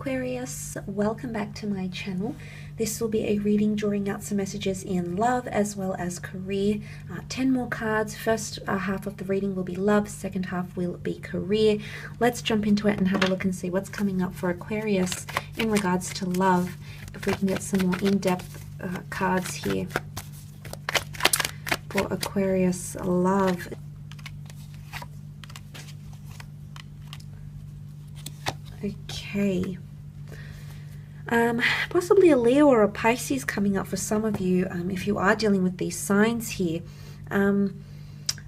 Aquarius, welcome back to my channel. This will be a reading drawing out some messages in love as well as career. 10 more cards. First half of the reading will be love, second half will be career. Let's jump into it and have a look and see what's coming up for Aquarius in regards to love. If we can get some more in-depth cards here for Aquarius love. Okay. Possibly a Leo or a Pisces coming up for some of you if you are dealing with these signs here.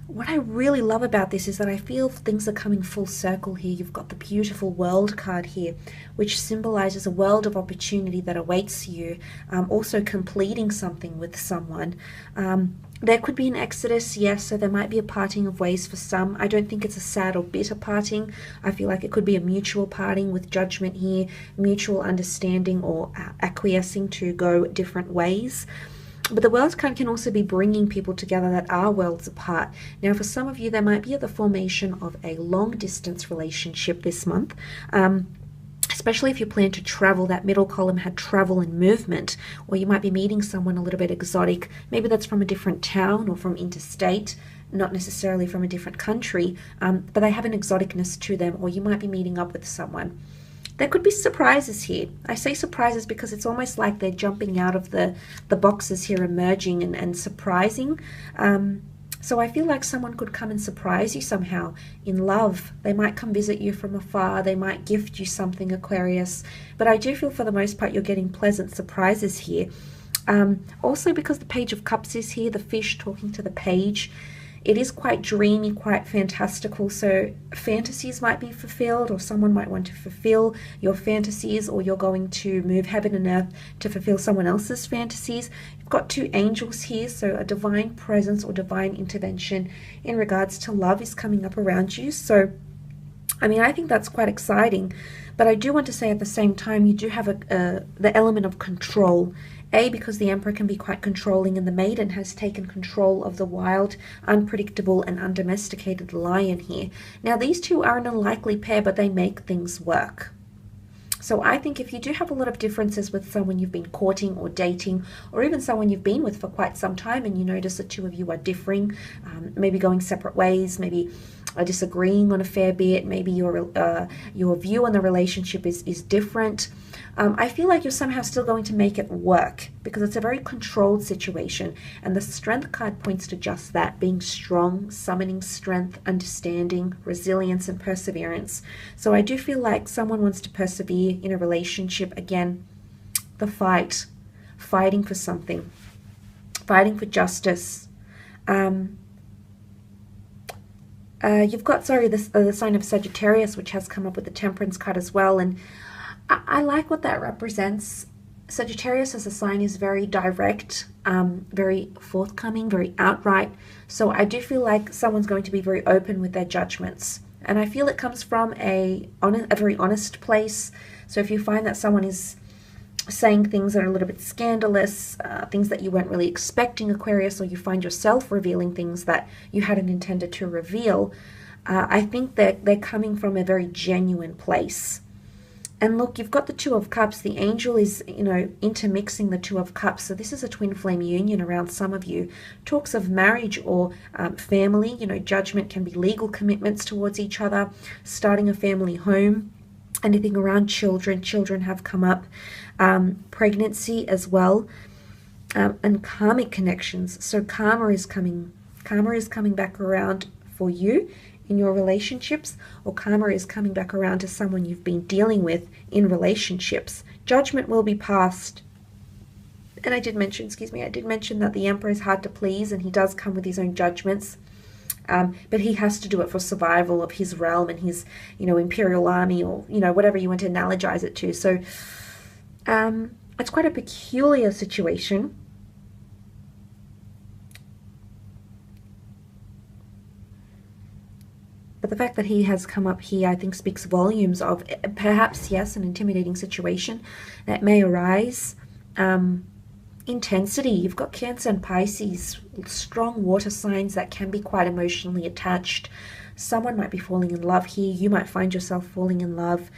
What I really love about this is that I feel things are coming full circle here. You've got the beautiful World card here, which symbolizes a world of opportunity that awaits you, also completing something with someone. There could be an exodus, yes, so there might be a parting of ways for some. I don't think it's a sad or bitter parting. I feel like it could be a mutual parting with judgment here, mutual understanding or acquiescing to go different ways. But the World card can also be bringing people together that are worlds apart. Now, for some of you, there might be the formation of a long-distance relationship this month. Especially if you plan to travel. That middle column had travel and movement, or you might be meeting someone a little bit exotic. Maybe that's from a different town or from interstate, not necessarily from a different country, but they have an exoticness to them, or you might be meeting up with someone. There could be surprises here. I say surprises because it's almost like they're jumping out of the boxes here, emerging and surprising. So I feel like someone could come and surprise you somehow in love. They might come visit you from afar. They might gift you something, Aquarius. But I do feel for the most part you're getting pleasant surprises here. Also because the Page of Cups is here, the fish talking to the page. It is quite dreamy, quite fantastical, so fantasies might be fulfilled, or someone might want to fulfill your fantasies, or you're going to move heaven and earth to fulfill someone else's fantasies. You've got two angels here, so a divine presence or divine intervention in regards to love is coming up around you. So, I mean, I think that's quite exciting, but I do want to say at the same time, you do have the element of control. Because the Emperor can be quite controlling, and the Maiden has taken control of the wild, unpredictable, and undomesticated lion here. Now, these two are an unlikely pair, but they make things work. So I think if you do have a lot of differences with someone you've been courting or dating, or even someone you've been with for quite some time, and you notice the two of you are differing, maybe going separate ways, maybe disagreeing on a fair bit, maybe your view on the relationship is different, I feel like you're somehow still going to make it work, because it's a very controlled situation, and the Strength card points to just that, being strong, summoning strength, understanding, resilience, and perseverance. So I do feel like someone wants to persevere in a relationship. Again, the fighting for something, fighting for justice. You've got, the sign of Sagittarius, which has come up with the Temperance card as well, and I like what that represents. Sagittarius as a sign is very direct, very forthcoming, very outright. So I do feel like someone's going to be very open with their judgments. And I feel it comes from a very honest place. So if you find that someone is saying things that are a little bit scandalous, things that you weren't really expecting, Aquarius, or you find yourself revealing things that you hadn't intended to reveal, I think that they're coming from a very genuine place. And look, you've got the Two of Cups. The angel is, intermixing the Two of Cups. So this is a twin flame union around some of you. Talks of marriage or family. Judgment can be legal commitments towards each other, starting a family home, anything around children. Children have come up. Pregnancy as well. And karmic connections. So karma is coming back around for you in your relationships, or karma is coming back around to someone you've been dealing with in relationships. Judgment will be passed. And I did mention that the Emperor is hard to please, and he does come with his own judgments. But he has to do it for survival of his realm and his, imperial army, or, whatever you want to analogize it to. So it's quite a peculiar situation. But the fact that he has come up here, I think, speaks volumes of perhaps, yes, an intimidating situation that may arise. Intensity. You've got Cancer and Pisces, strong water signs that can be quite emotionally attached. Someone might be falling in love here. You might find yourself falling in love.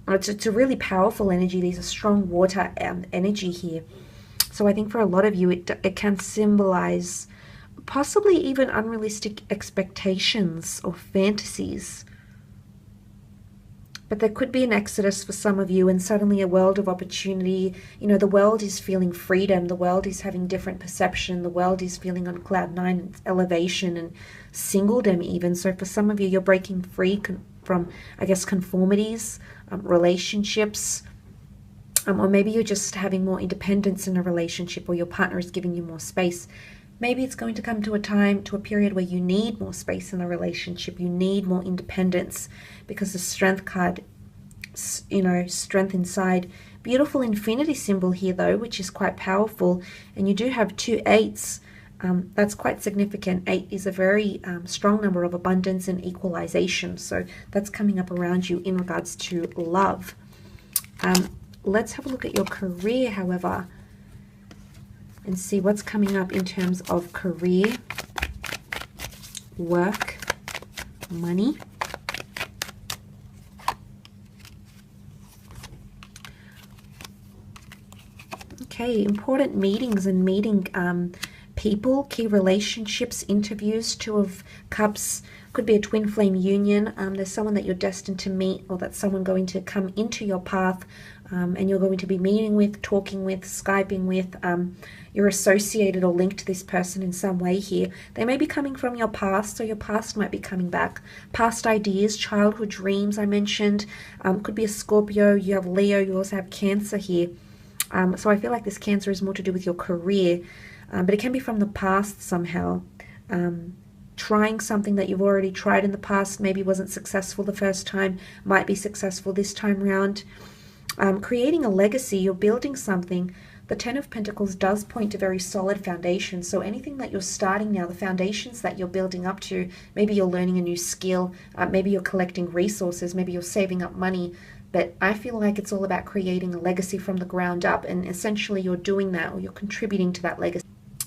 it's a really powerful energy. There's a strong water energy here. So I think for a lot of you, it can symbolize possibly even unrealistic expectations or fantasies. But there could be an exodus for some of you, and suddenly a world of opportunity. You know, the world is feeling freedom. The world is having different perception. The world is feeling on cloud nine, elevation and singledom even. So for some of you, you're breaking free from, I guess, conformities, relationships, or maybe you're just having more independence in a relationship, or your partner is giving you more space. Maybe it's going to come to a period where you need more space in a relationship. You need more independence, because the Strength card, you know, strength inside. Beautiful infinity symbol here though, which is quite powerful. And you do have 2 8s. That's quite significant. 8 is a very strong number of abundance and equalization. So that's coming up around you in regards to love. Let's have a look at your career, however, and see what's coming up in terms of career, work, money. Okay, important meetings and meeting people, key relationships, interviews. 2 of Cups could be a twin flame union. There's someone that you're destined to meet, or that's someone going to come into your path, and you're going to be meeting with, talking with, Skyping with. You're associated or linked to this person in some way here. They may be coming from your past, so your past might be coming back. Past ideas, childhood dreams I mentioned. Could be a Scorpio, you have Leo, you also have Cancer here. So I feel like this Cancer is more to do with your career, but it can be from the past somehow. Trying something that you've already tried in the past, maybe wasn't successful the first time, might be successful this time around. Creating a legacy, you're building something. The 10 of Pentacles does point to very solid foundations. So anything that you're starting now, the foundations that you're building up to, maybe you're learning a new skill, maybe you're collecting resources, maybe you're saving up money. But I feel like it's all about creating a legacy from the ground up, and essentially you're doing that, or you're contributing to that legacy.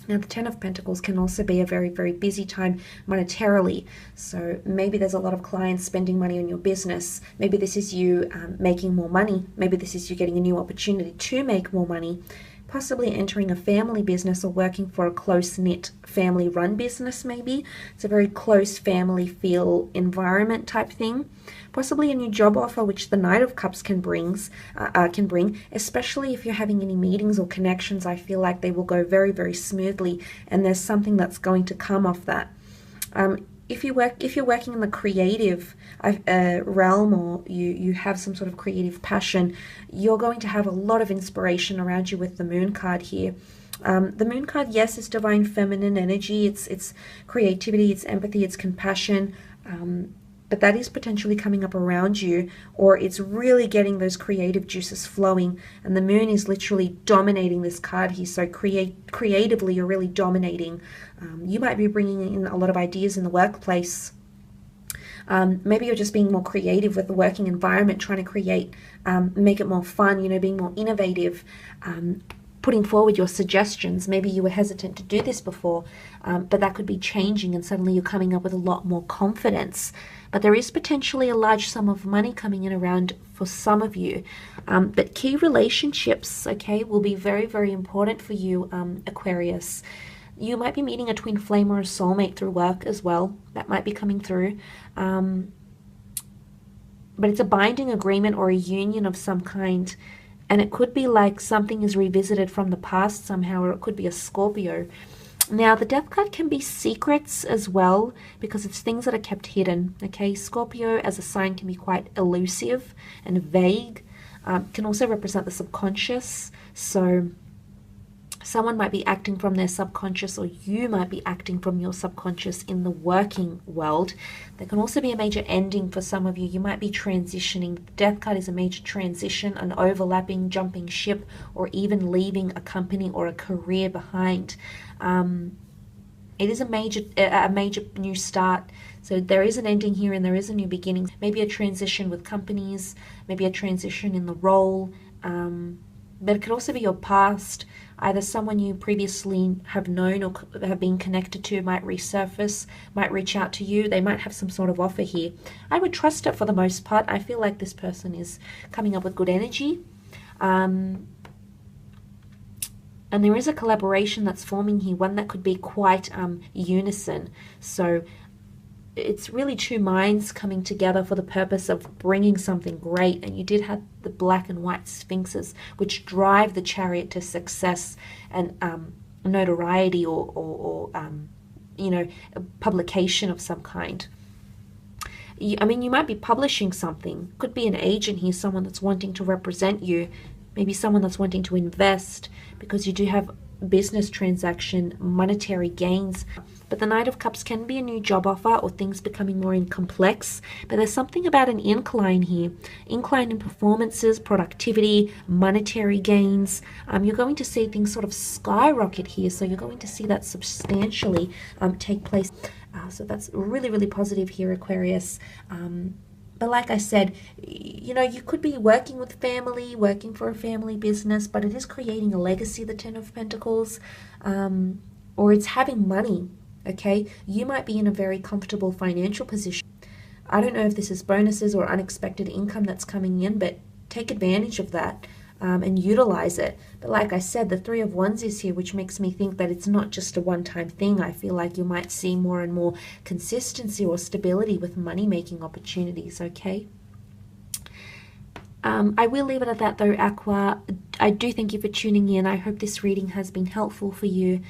Now, the 10 of Pentacles can also be a very, very busy time monetarily. So maybe there's a lot of clients spending money on your business. Maybe this is you making more money. Maybe this is you getting a new opportunity to make more money. Possibly entering a family business or working for a close-knit family-run business maybe. It's a very close family feel environment type thing. Possibly a new job offer, which the Knight of Cups can bring, especially if you're having any meetings or connections. I feel like they will go very, very smoothly, and there's something that's going to come off that. If you're working in the creative realm, or you have some sort of creative passion, you're going to have a lot of inspiration around you with the Moon card here. The Moon card, yes, is divine feminine energy. It's creativity, it's empathy, it's compassion. But that is potentially coming up around you, or it's really getting those creative juices flowing. And the Moon is literally dominating this card here. So creatively, you're really dominating. You might be bringing in a lot of ideas in the workplace. Maybe you're just being more creative with the working environment, trying to create, make it more fun, you know, being more innovative, putting forward your suggestions. Maybe you were hesitant to do this before, but that could be changing, and suddenly you're coming up with a lot more confidence. But there is potentially a large sum of money coming in around for some of you. But key relationships, okay, will be very, very important for you, Aquarius. You might be meeting a twin flame or a soulmate through work as well. That might be coming through. But it's a binding agreement or a union of some kind. And it could be like something is revisited from the past somehow, or it could be a Scorpio. Now, the Death card can be secrets as well, because it's things that are kept hidden. Okay, Scorpio as a sign can be quite elusive and vague. Can also represent the subconscious. So someone might be acting from their subconscious, or you might be acting from your subconscious in the working world. There can also be a major ending for some of you. You might be transitioning. The Death card is a major transition, an overlapping, jumping ship, or even leaving a company or a career behind. It is a major new start. So there is an ending here and there is a new beginning. Maybe a transition with companies, maybe a transition in the role. but it could also be your past. Either someone you previously have known or have been connected to might resurface, might reach out to you. They might have some sort of offer here. I would trust it for the most part. I feel like this person is coming up with good energy. And there is a collaboration that's forming here, one that could be quite unison. So it's really two minds coming together for the purpose of bringing something great. And you did have the black and white sphinxes, which drive the chariot to success and notoriety or you know, publication of some kind. I mean, you might be publishing something. Could be an agent here, someone that's wanting to represent you. Maybe someone that's wanting to invest, because you do have business transaction, monetary gains. But the Knight of Cups can be a new job offer or things becoming more complex. But there's something about an incline here. Incline in performances, productivity, monetary gains. You're going to see things sort of skyrocket here. So you're going to see that substantially take place. So that's really, really positive here, Aquarius. But like I said, you know, you could be working with family, working for a family business, but it is creating a legacy, the Ten of Pentacles, or it's having money, okay? You might be in a very comfortable financial position. I don't know if this is bonuses or unexpected income that's coming in, but take advantage of that and utilize it. But like I said, the Three of Wands is here, which makes me think that it's not just a one-time thing. I feel like you might see more and more consistency or stability with money-making opportunities, okay? I will leave it at that though, Aqua. I do thank you for tuning in. I hope this reading has been helpful for you.